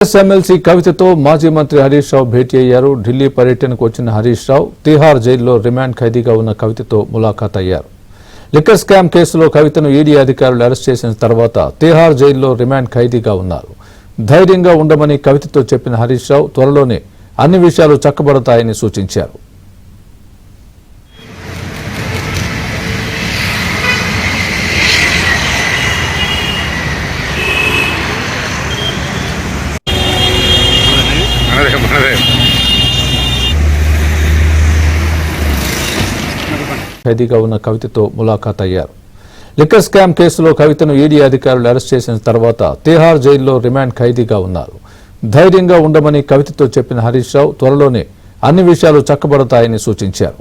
MLC కవితతో మాజీ మంత్రి హరీష్ రావు భేటీ అయ్యారు. ఢిల్లీ పర్యటనకు వచ్చిన హరీష్ రావు తిహార్ జైల్లో రిమాండ్ ఖైదీగా ఉన్న కవితతో ములాఖాత్ అయ్యారు. లిక్కర్ స్కామ్ కేసులో కవితను ఈడీ అధికారులు అరెస్ట్ చేసిన తర్వాత తిహార్ జైల్లో రిమాండ్ ఖైదీగా ఉన్నారు. ధైర్యంగా ఉండమని కవితతో చెప్పిన హరీష్ రావు త్వరలోనే అన్ని విషయాలు చక్కబడతాయని సూచించారు. ఖైదీగా ఉన్న కవితతో ములాఖాత్ అయ్యారు. లిక్కర్ స్కామ్ కేసులో కవితను ఈడీ అధికారులు అరెస్ట్ చేసిన తర్వాత తిహార్ జైల్లో రిమాండ్ ఖైదీగా ఉన్నారు. ధైర్యంగా ఉండమని కవితతో చెప్పిన హరీష్ రావు త్వరలోనే అన్ని విషయాలు చక్కబడతాయని సూచించారు.